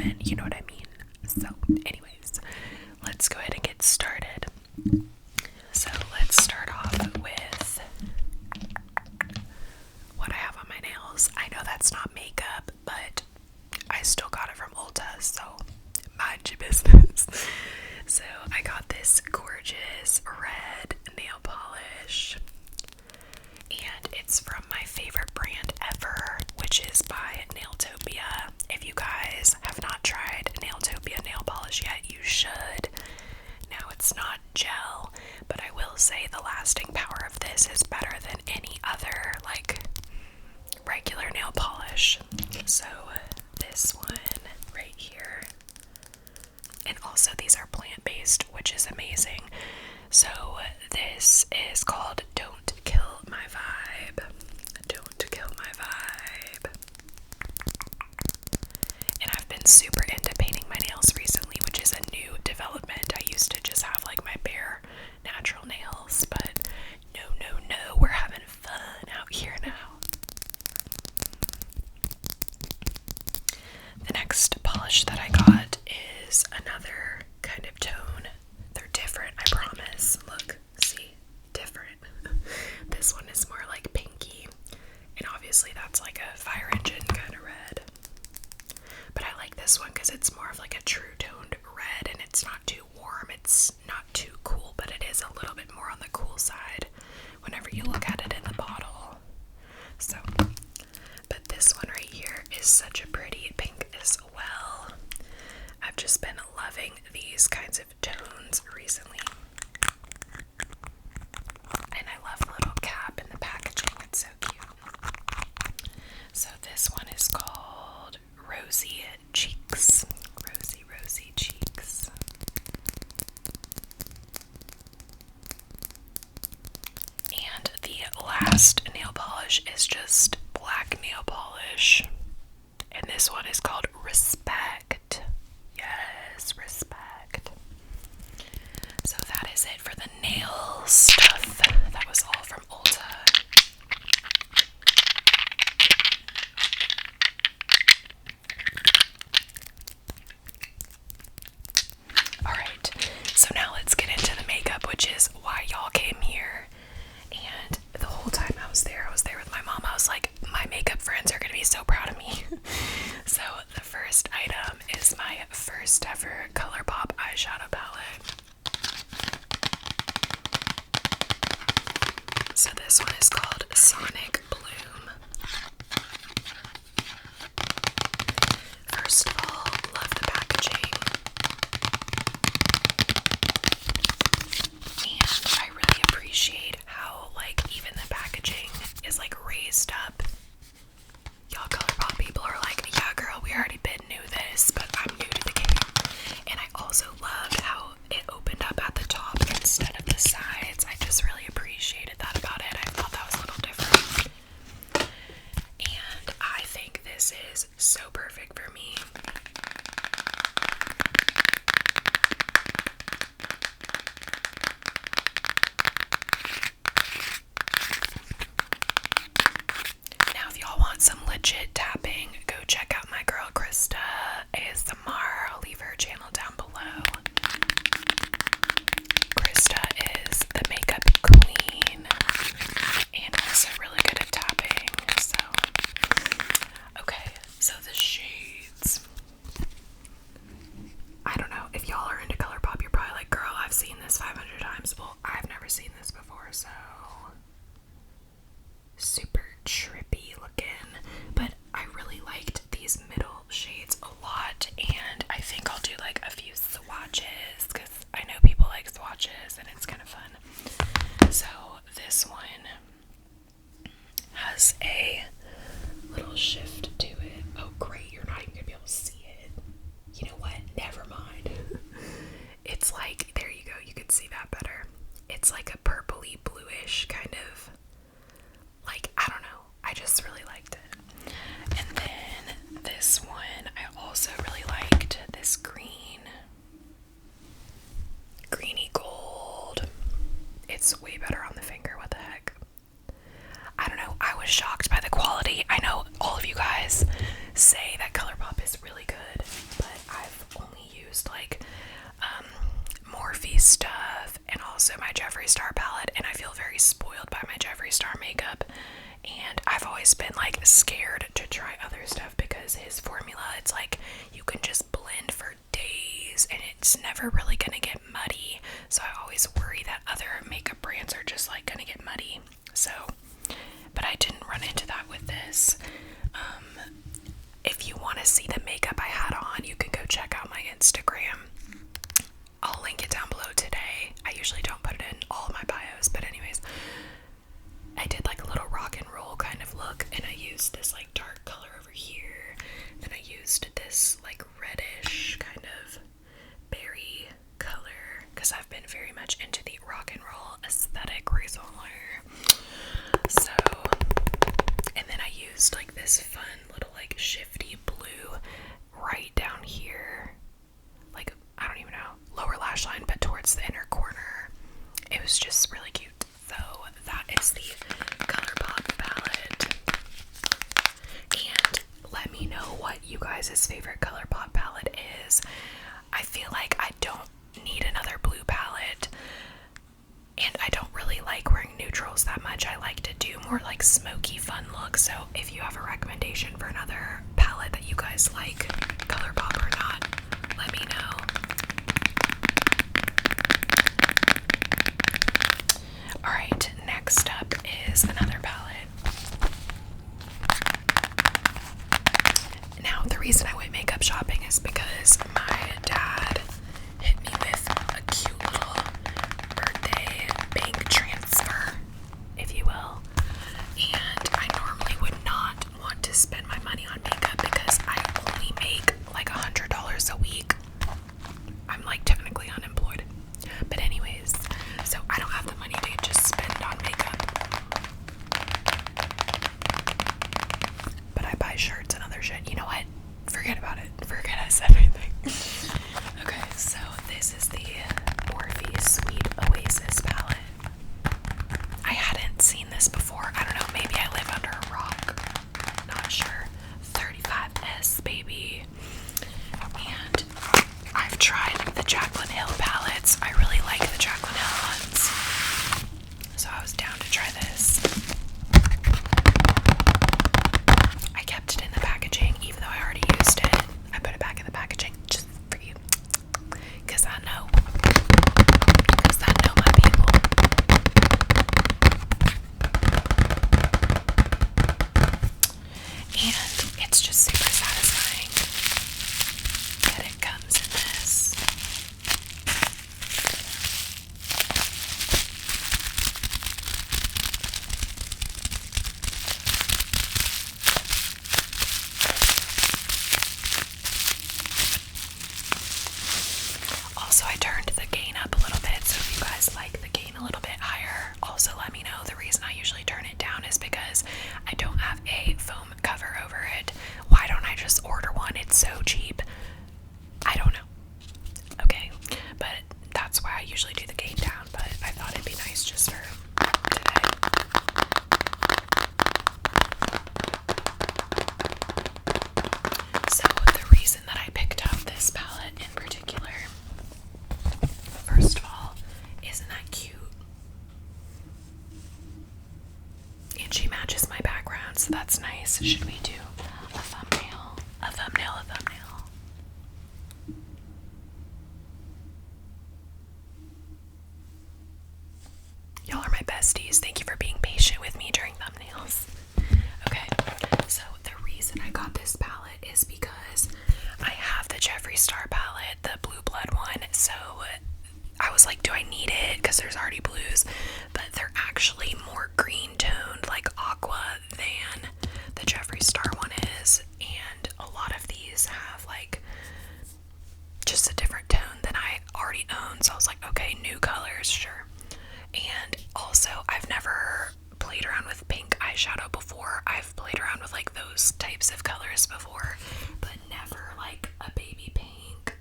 then, you know what I mean? So, anyways, let's go ahead and get started. So, let's start off with what I have on my nails. I know that's not makeup, but I still got it from ULTA, so mind your business. So, I got this gorgeous red nail polish, and it's from my favorite brand ever, which is by Nailtopia. If you guys have not tried Nailtopia nail polish yet, you should. Now, it's not gel, but I will say the lasting power of this is better than any other, like, regular nail polish. So, this one right here. And also, these are plant-based, which is amazing. So, this is called Don't Kill My Vibe. Don't Kill My Vibe. And I've been super into painting my nails recently, which is a new development. I used to just have like my bare natural nails, but no, we're having fun out here now. The next polish that I got is another kind of tone. They're different, I promise. Look, see, different. This one is more like pinky, and obviously that's like a fire engine kind of red. But I like this one because it's more of like a true toned red, and it's not too warm, it's not too cool, but it is a little bit more on the cool side whenever you look at it in the bottle. So, but this one right here is such a pretty pink as well. I've just been loving these kinds of tones recently. And I love the little cap in the packaging, it's so cute. So this one is called Rosy Cheeks. Rosy Cheeks. And the last nail polish is just black nail polish. And this one is called Respect. Yes, Respect. So that is it for the nail stuff. That was all from ULTA. Alright, so now let's get into the makeup, which is why y'all came here. And the whole time I was there with my mom. I was like, my makeup friends are going to be so proud of me. So the first item is my first ever Colourpop eyeshadow palette. So this one is called Sonic Bloom. First of all, love the packaging. And I really appreciate how, like, even the packaging is, like, raised up. Y'all Colourpop people are like, yeah girl, we already been knew this, but I'm new to the game. And I also loved how it opened up at the top instead of the sides. I just really appreciated that about it. I thought that was a little different. And I think this is so perfect for me. Now, if y'all want some legit tapping, go check out my girl Krista ASMR. I'll leave her channel down below. Krista is the makeup queen and also really good at tapping. So, okay, so the shades. I don't know, if y'all are into Colourpop, you're probably like, girl, I've seen this 500 times. Well, I've never seen this before, so super trippy looking, but I really liked these middle shades a lot, and I think I'll do like a few swatches because I know people like swatches and it's kind of fun. So this one has a little shift to it. Oh great, you're not even gonna be able to see it. You know what, never mind. It's like, there you go, you can see that better. It's like a purpley bluish kind of, like, I don't know, I just really liked it. And then this one, I also really liked this greeny gold. It's way better on the finger, what the heck. I don't know, I was shocked by the quality. I know all of you guys scared to try other stuff because his formula, it's like you can just blend for days and it's never really gonna get muddy. So I always worry that other makeup brands are just like gonna get muddy. So, but I didn't run into that with this. If you want to see the makeup I had on, you can go check out my Instagram. I'll link it down below today. I usually don't put it in all my bios, but anyways, I did like a little rock and roll kind of look, and I used this like dark color over here. Then I used this like reddish kind of berry color because I've been very much into the rock and roll aesthetic recently. So, and then I used like this fun little like shifty blue right down here, like I don't even know, lower lash line, but towards the inner corner. It was just really cute. So that is the Colourpop palette. And let me know what you guys' favorite Colourpop palette is. I feel like I don't need another blue palette. And I don't really like wearing neutrals that much. I like to do more like smoky fun looks. So if you have a recommendation for another palette that you guys like, Colourpop or not, let me know. Alright, next up is another palette. Now, the reason I went makeup shopping is because my dad hit me with a cute little birthday bank transfer, if you will. And I normally would not want to spend my money on makeup because I only make like $100 a week. I'm like technically unemployed. But anyways, so I don't have the money to just spend on makeup. But I buy shirts and other shit. You know what? Forget about it. Forget I said anything. Okay, so this is the Morphe Sweet Oasis palette. I hadn't seen this before. I don't know, maybe I live under a rock. Not sure. 35S, baby. And I've tried the Jaclyn Hill palettes. I really like the Jaclyn Hill ones. So I was down to try this. I kept it in the packaging even though I already used it. I put it back in the packaging just for you. Because I know. Because I know my people. And it's just super satisfying that it comes in this. Also, I turned the gain up a little bit, so if you guys like the gain a little bit higher, also let me know. The reason I usually turn it down is because I don't have a foam cover over it. Why don't I just order one? It's so cheap. I don't know. Okay, but that's why I usually do the gain down, but I thought it'd be nice just for today. So the reason that I picked up this palette in particular, first of all, isn't that cute? And she matches my background, so that's nice. Should we do a thumbnail? A thumbnail, a thumbnail. Y'all are my besties. Thank you for being patient with me during thumbnails. Okay, so the reason I got this palette is because I have the Jeffree Star palette, the Blue Blood one, so I was like, do I need it? Because there's already blues, but they're actually more green toned, like aqua, than the Jeffree Star one is, and a lot of these have like just a different tone than I already own, so I was like, okay, new colors, sure. And also, I've never played around with pink eyeshadow before. I've played around with like those types of colors before, but never like a baby pink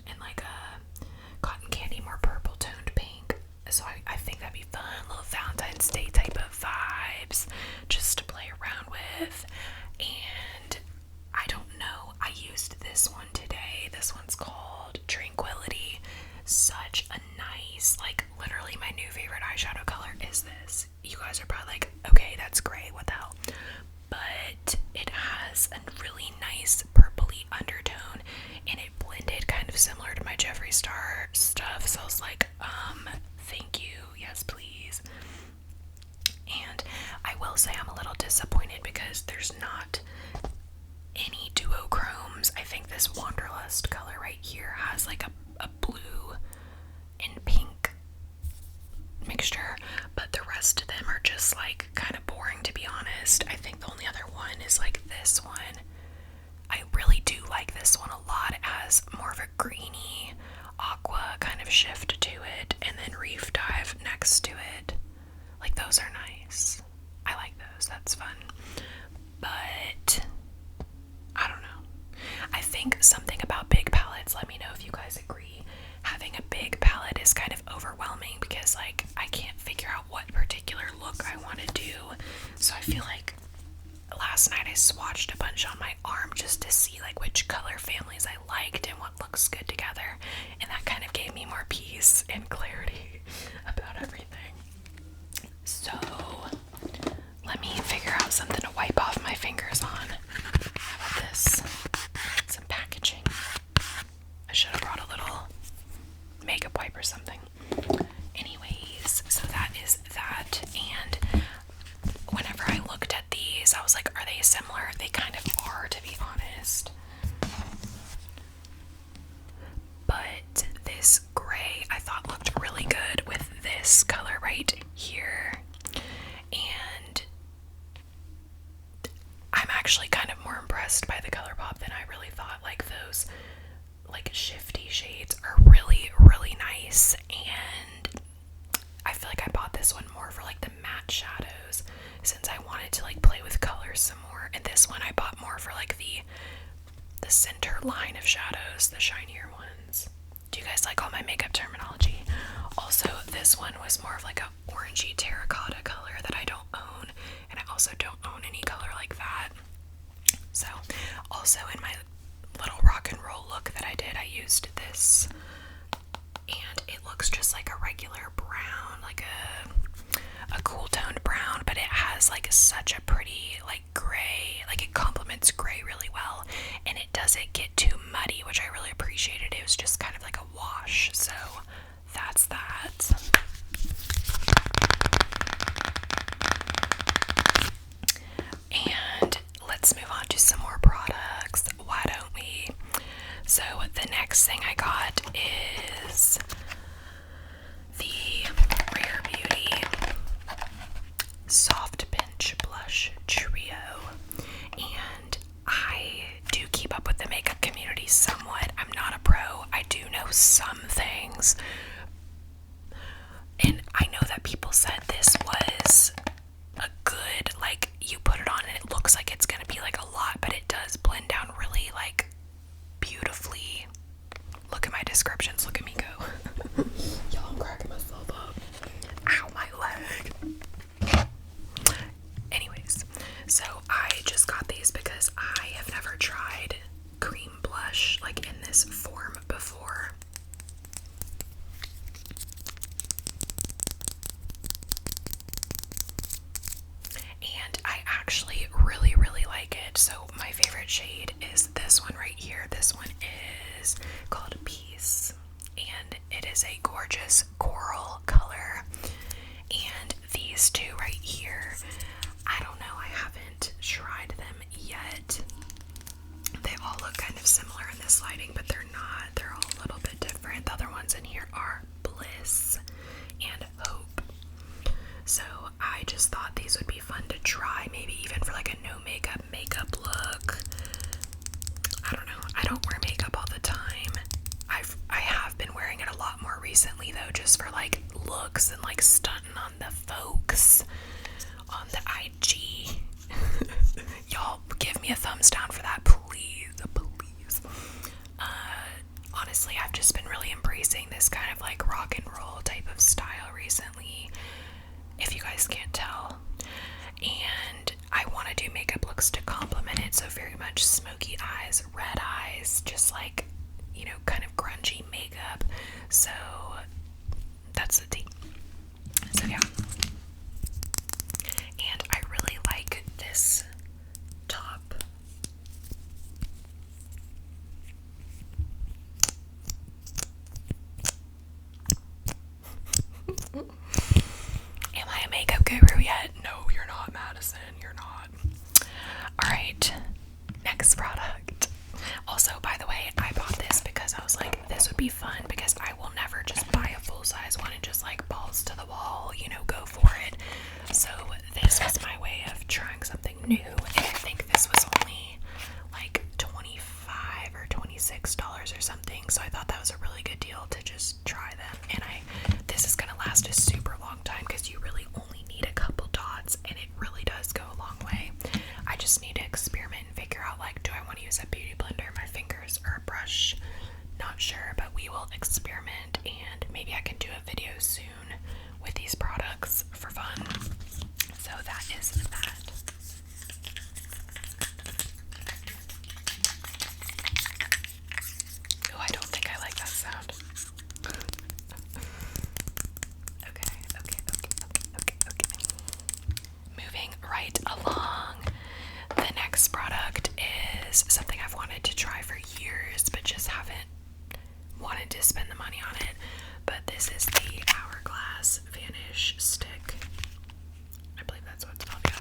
and like a cotton candy, more purple toned pink. So I think that'd be fun, little Valentine's Day type of vibes just to play around with. And I don't know, I used this one today. This one's called Tranquility. Such a nice, like literally my new favorite eyeshadow color is this. You guys are probably like, okay, that's great, what the hell? But it has a really nice purpley undertone, and it blended kind of similar to my Jeffree Star stuff, so I was like, thank you, yes please. And I will say I'm a little disappointed because there's not any duochromes. I think this Wanderlust color right here has like a blue and pink mixture, but the rest of them are just like kind of boring, to be honest. I think the only other one is like this one. I really do like this one a lot. It has more of a greeny aqua kind of shift to it, and then Reef Dive next to it. Like, those are nice. I like those. That's fun. But I don't know. I think something about big palettes, let me know if you guys agree, having a big palette is kind of overwhelming because like I can't figure out what particular look I want to do. So I feel like last night I swatched a bunch on my arm just to see like which color families I liked and what looks good together, and that kind of gave me more peace and clarity about everything. So let me figure out something to wipe off my fingers on. How about this? Some packaging. I should have brought a little makeup wipe or something. Anyways, so that is that, and whenever I looked at these, I was like, are they similar? They kind of are, to be honest. But this gray I thought looked really good with this color right here. And I'm actually kind of more impressed by the Colourpop than I really thought. Like, those like shifty shades are really, really nice, and I feel like I bought this one more for like the matte shadows since I wanted to like play with colors some more, and this one I bought more for like the center line of shadows, the shinier ones. Do you guys like all my makeup terminology? Also, this one was more of like a orangey terracotta color that I don't own, and I also don't own any color like that. So also in my little rock and roll look that I did, I used this, and it looks just like a regular brown, like a cool toned brown, but it has like such a pretty like gray, like it complements gray really well, and it doesn't get too muddy, which I really appreciated. It was just kind of like a wash, so that's that. And let's move on to some more products. Why don't we? So the next thing I got is the Rare Beauty Soft Pinch Blush Trio. And I do keep up with the makeup community somewhat. I'm not a pro. I do know some things. And I know that people said this was a good, like, you put it on and it looks like it's gonna be like a lot, but it does blend down really like beautifully. Look at my descriptions, look at me go. Y'all, I'm cracking myself up. Ow, my leg. Anyways, so I just got these because I have never tried cream blush like in this form before. And I actually really, really like it. So my favorite shade is this one right here. This one is called Peace, and it is a gorgeous coral color. And these two right here, I don't know, I haven't tried them yet. They all look kind of similar in this lighting, but they're not. They're all a little bit different. The other ones in here are Bliss and Hope. So I just thought these would be fun to try, maybe even for like a no makeup look. I don't know. I don't wear makeup all the time. I have been wearing it a lot more recently though, just for like looks and like stunting on the folks on the IG. Y'all give me a thumbs down for that, please, please. Honestly, I've just been really embracing this kind of like rock and roll type of style recently, if you guys can't tell. And I want to do makeup looks to complement it, so very much smoky eyes, red eyes, just like, you know, kind of grungy makeup. So that's the tea. So yeah. And I really like this top next product. Also, by the way, I bought this because I was like, this would be fun because I will never just buy a full-size one and just like balls to the wall, you know, go for it. So this was my way of trying something new, and I think this was only like $25 or $26 or something, so I thought that was a really good deal to just try them. And this is gonna last a super long time because you really only need a couple dots, and it really does go a long way. I just need to experiment and figure out, like, do I want to use a beauty blender, my fingers, or a brush? Not sure, but we will experiment, and maybe I can do a video soon with these products for fun. So that is that. Oh, I don't think I like that sound. Okay. Moving right along. The next product is something I've wanted to try for years, but just haven't wanted to spend the money on it. But this is the Hourglass Vanish stick. I believe that's what it's called, yeah.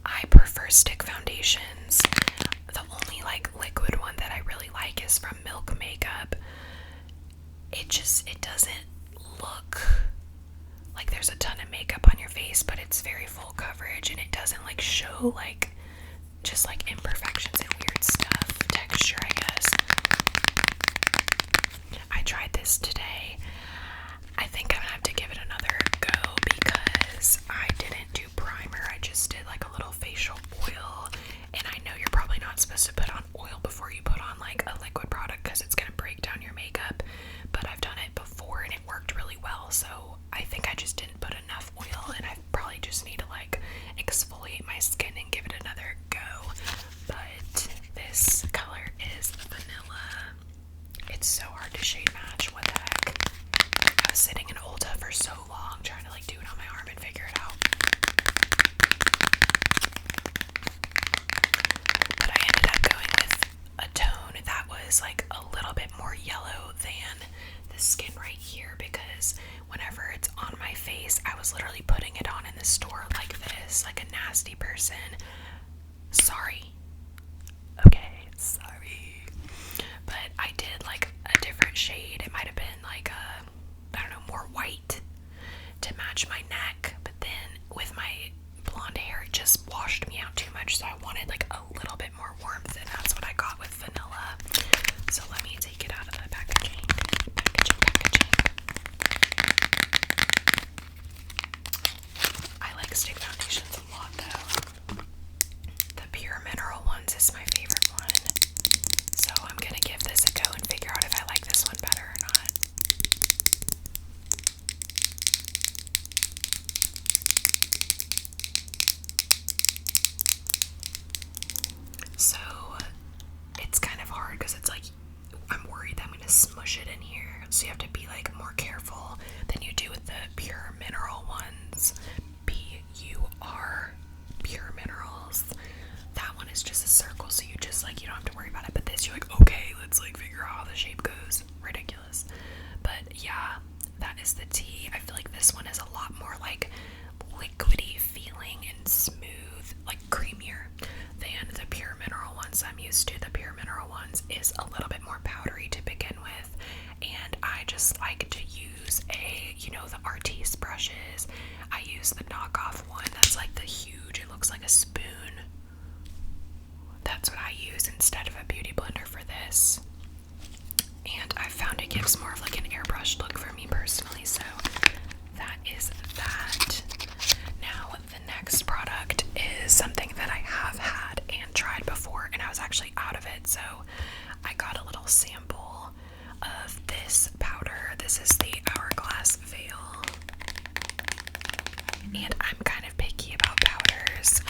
I prefer stick foundations. The only like liquid one that I really like is from Milk Makeup. It doesn't look like there's a ton of makeup on your face, but it's very full coverage, and it doesn't like show like just like imperfections and weird stuff, texture, I guess. I tried this today. I think I'm gonna have to give it another go because I didn't do primer. I just did like a little facial oil, and I know you're probably not supposed to put on oil before you put on like a liquid product because it's gonna break down your makeup, but I've done it before and it worked really well, so I think I just didn't put enough oil, and I probably just need to like exfoliate my skin and give it another go. But this color is vanilla. It's so hard to shade match. What the heck? I was sitting in Ulta for so long trying to like do it on my arm and figure it out. But I ended up going with a tone that was like a little bit more yellow than the skin right here, because whenever it's on my face, I was literally putting it on in the store like this, like a nasty person. Sorry. Okay, sorry. But I did like a different shade. It might have been like I don't know, more white to match my neck, but then with my blonde hair, it just washed me out too much, so I wanted like a little bit more warmth, and that's what I got with vanilla. So let me take it out of the packaging. I like stick foundations a lot though. The Pure Mineral ones is my favorite one. So I'm gonna give this a go and figure out if I like this one better or not. So it's kind of hard because it's like I'm worried that I'm gonna smush it in here. So you have to be like more careful than you do with the Pure Mineral ones. P-U-R, Pure Minerals. That one is just a circle, so you just like, you don't have to worry about it. But this, you're like, okay, let's like figure out how the shape goes. Ridiculous. But yeah, that is the tea. I feel like this one is a lot more like liquidy feeling and smooth, like creamier than the Pure Mineral ones I'm used to. The Pure Mineral ones is a little bit more powdery to begin with, and I just like to use the Artis brushes. I use the knockoff one that's like the huge, it looks like a spoon. That's what I use instead of a beauty blender for this. And I found it gives more of like an airbrush look for me personally, so that is that. Now the next product is something that I have had and tried before, and I was actually out of it, so I got a little sample of this powder. This is the Hourglass Veil, and I'm kind of picky about powders.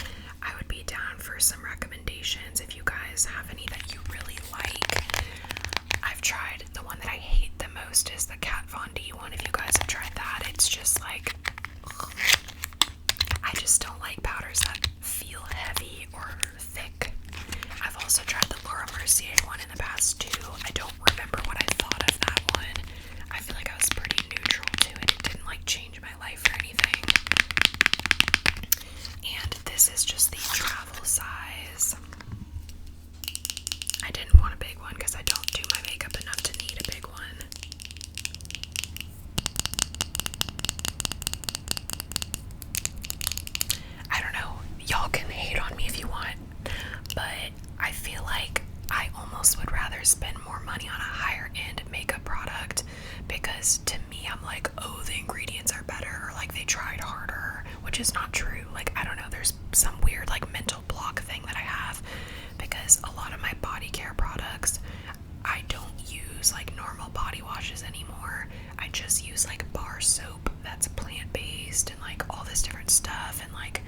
I would be down for some recommendations if you guys have any that you really like. I've tried, the one that I hate the most is the Kat Von D one. If you guys have tried that, it's just like, I just don't like powders that feel heavy or thick. I've also tried the Laura Mercier one in the past too. I don't remember what I thought of that one. I feel like I was pretty neutral to it. It didn't like change my life or anything. spend more money on a higher end makeup product, because to me, I'm like, oh, the ingredients are better, or like they tried harder, which is not true. Like, I don't know, there's some weird like mental block thing that I have, because a lot of my body care products, I don't use like normal body washes anymore. I just use like bar soap that's plant-based and like all this different stuff, and like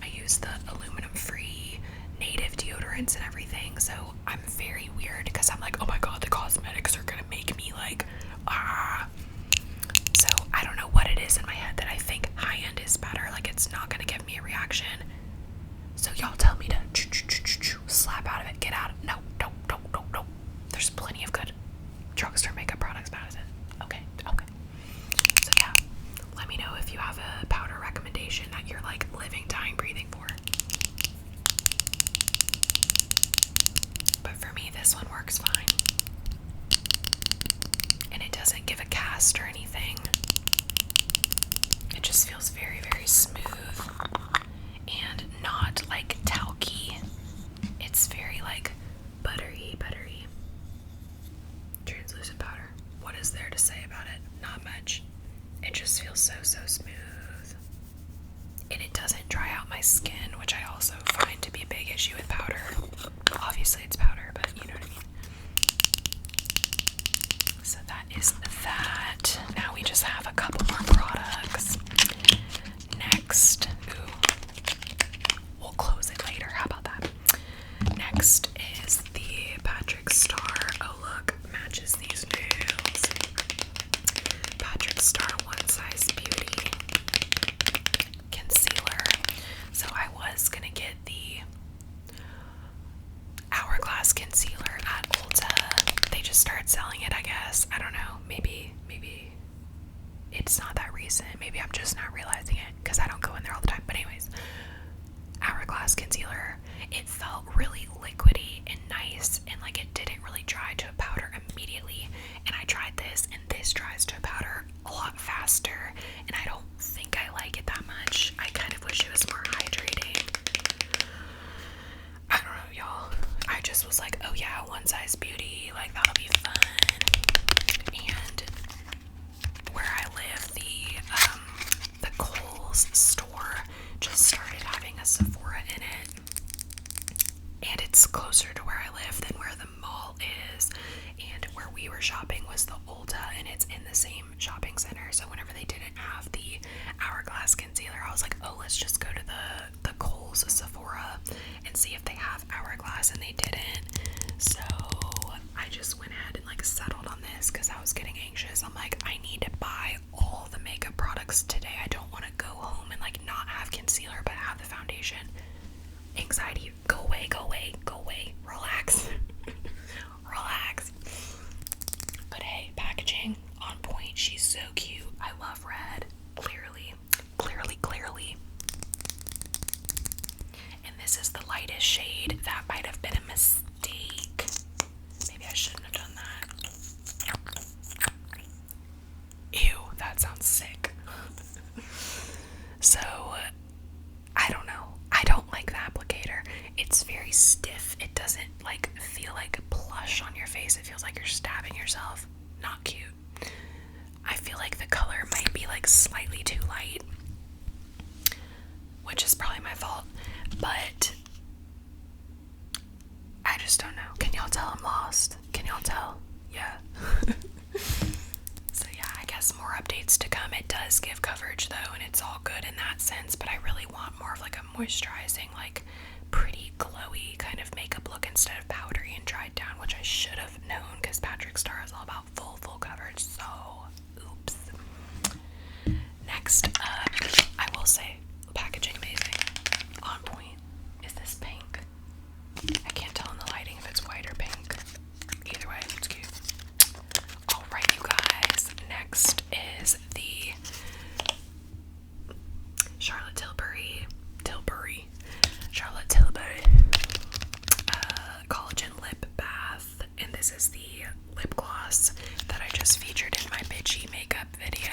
I use the aluminum-free native deodorants and everything. So I'm very weird because I'm like, oh my god, the cosmetics are gonna make me like, ah. So I don't know what it is in my head that I think high-end is better. Like, it's not gonna give me a reaction. So y'all tell me to slap out of it, get out of it. No. There's plenty of good drugstore makeup products, Madison. Okay. So yeah, let me know if you have a powder recommendation that you're like living, dying, breathing for. But for me, this one works fine. And it doesn't give a cast or anything. It just feels very, very smooth and not like talky. It's very like buttery. Translucent powder. What is there to say about it? Not much. It just feels so smooth. And it doesn't dry out my skin, which I also find to be a big issue with powder. Obviously it's powder, but you know what I mean. So that is that. Now we just have a couple more products. Next, we'll close it later. How about that? Next is the Patrick Star. Oh look, matches these nails. Patrick Star One Size Beauty Concealer. So I was gonna get the Hourglass Concealer at ULTA. They just started selling it, I guess. I don't know. Maybe it's not that recent. Maybe I'm just not realizing it because I don't go in there all the time. But anyways, Hourglass Concealer. It felt really liquidy and nice, and like it didn't really dry to a powder immediately. And I tried this, and this dries to a powder a lot faster, and I don't think I like it that much. I kind of wish it was more hydrating. I don't know, y'all. I just was like, oh yeah, One Size Beauty, like that'll be fun. And where I live, the Kohl's store just started having a Sephora in it. And it's closer to where I live than where the mall is. And where we were shopping was the ULTA, and it's in the same shopping center. So whenever they didn't have the Hourglass Concealer, I was like, oh, let's just go to the Kohl's Sephora and see if they have Hourglass, and they didn't. So I just went ahead and like settled on this because I was getting anxious. I'm like, I need to buy all the makeup products today. I don't want to go home and like not have concealer but have the foundation. Anxiety, go away. Relax. Relax. But hey, packaging on point. She's so cute. I love red. Clearly. And this is the lightest shade. That might have been a mistake. Maybe I shouldn't have done that. Ew, that sounds sick. So, I don't know. I don't like the applicator. It's very stiff. It doesn't like feel like plush on your face. It feels like you're stabbing yourself. Not cute. I feel like the color might be like slightly too light, which is probably my fault, but I just don't know. Can y'all tell I'm lost? Can y'all tell? Yeah. So yeah, I guess more updates to come. It does give coverage though, and it's all good in that sense, but I really want more of like a moisturizing, like pretty glowy kind of makeup look instead of powdery and dried down, which I should have known because Patrick Star is all about full coverage. So oops. Next up, I will say, packaging amazing, on point. Is this pink? I can't tell in the lighting if it's white or pink. Either way, it's cute. Alright, you guys, next is the Charlotte Tilbury Collagen Lip Bath, and this is the lip gloss that I just featured in my bitchy makeup video.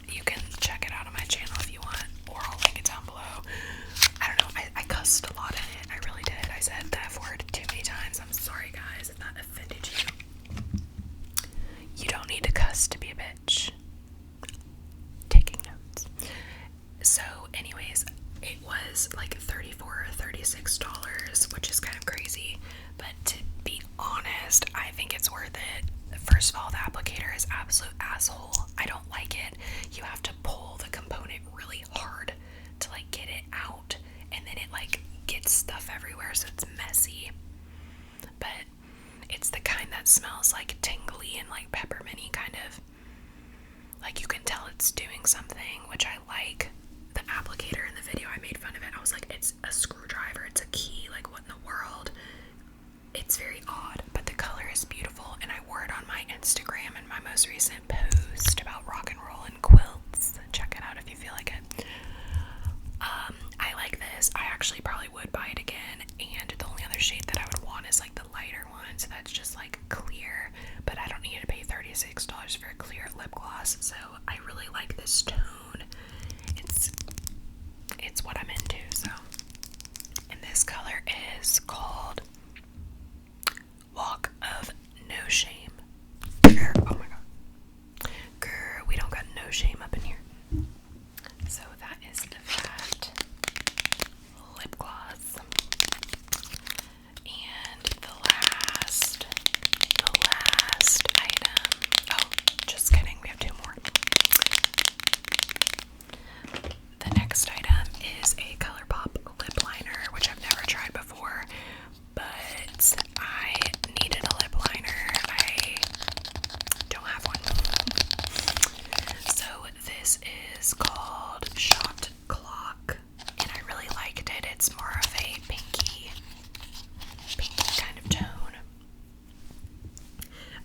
You can check it out on my channel if you want, or I'll link it down below. I don't know, I cussed a lot in it. I really did. I said the F word too many times. I'm sorry guys if that offended So anyways, it was like $34 or $36, which is kind of crazy, but to be honest, I think it's worth it. First of all, the applicator is absolute asshole. I don't like it. You have to pull the component really hard to like get it out, and then it like gets stuff everywhere, so it's messy. But it's the kind that smells like tingly and like pepperminty, kind of. Like you can tell it's doing something, which I like. The applicator in the video, I made fun of it. I was like, it's a screwdriver, it's a key, like what in the world? It's very odd, but the color is beautiful, and I wore it on my Instagram in my most recent post about rock and roll and quilts. Check it out if you feel like it. I like this. I actually probably would buy it again, and the only other shade that I would want is like the lighter one, so that's just like clear, but I don't need to pay $36 for a clear lip gloss, so I really like this tone. It's what I'm into, so. And this color is called Walk of No Shame. Grr, oh my god. Grr, we don't got no shame up in here. So that is that lip gloss. And the last item. Oh, just kidding, we have two more. The next item is a Colourpop lip liner, which I've never tried before, but I needed a lip liner. I don't have one. So this is called Shot Clock, and I really liked it. It's more of a pinky kind of tone.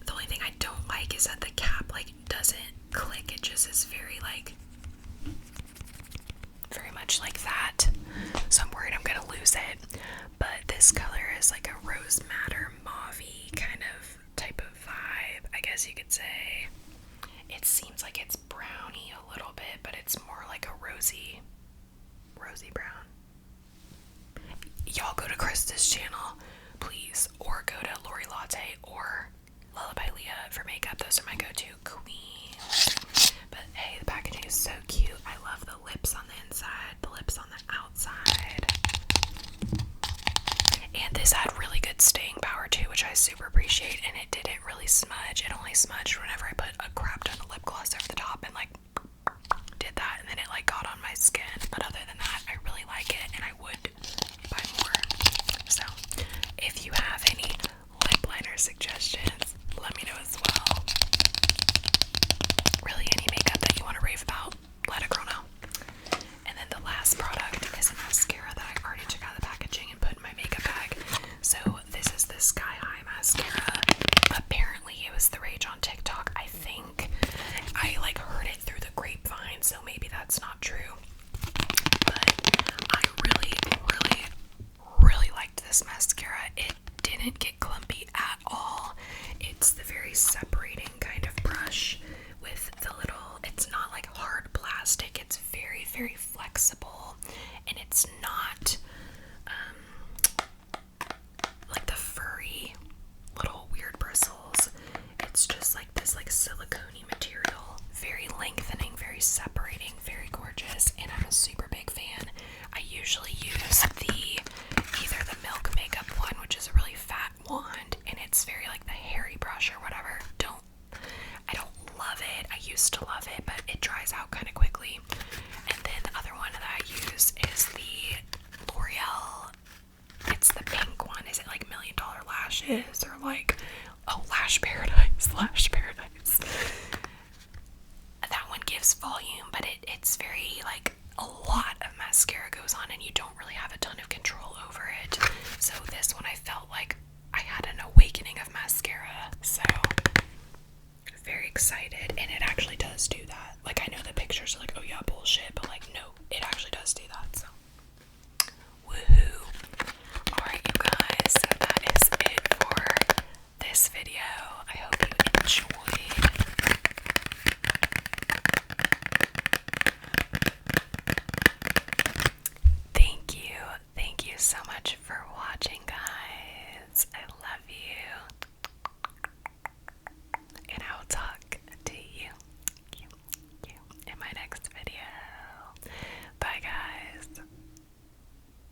The only thing I don't like is that the cap like doesn't click. It just is very much like that, so I'm worried I'm gonna lose it. But this color is like a rose madder mauve-y kind of type of vibe, I guess you could say. It seems like it's browny a little bit, but it's more like a rosy brown. Y'all go to Krista's channel, please, or go to Lori Latte or Lullaby Leah for makeup. Those are my go-to queens. But hey, the packaging is so cute. I love the lips on the inside, the lips on the outside. And this had really good staying power too, which I super appreciate, and it didn't really smudge. It only smudged whenever I put a crap ton of lip gloss over the top and like did that, and then it like got on my skin. But other than that, I really like it, and I would buy more. So if you have any lip liner suggestions, let me know as well. Really, any makeup that you want to rave about, let a girl know. And then the last product is a mascara that I already took out of the packaging and put in my makeup bag. So this is the Sky High mascara. Apparently it was the rage on TikTok. I think I like heard it through the grapevine, so maybe that's not true. But I really liked this mascara. It didn't get clumpy at all. It's the very separating kind of brush with the little, it's not like hard plastic, it's very, very flexible, and it's not like the furry little weird bristles. It's just like this like silicone-y material, very lengthening, very separating, very gorgeous, and I'm a super big fan. I usually use either the Milk Makeup one, which is a really fat wand, and it's very like the hairy brush or whatever. I don't love it. I used to love it, but it dries out kind of quickly. And then the other one that I use is the L'Oreal. It's the pink one. Is it like $1 Million Lashes or like, oh, Lash Paradise. That one gives volume, but it's very like a lot of mascara goes on, and you don't really have a ton of control over it. So this one I felt like I had an awakening of mascara. So very excited, and it actually does do that. Like, I know the pictures are like, oh yeah, bullshit, but like, no, it actually does do that. So woohoo. Alright, you guys, so that is it for this video. I hope you enjoyed.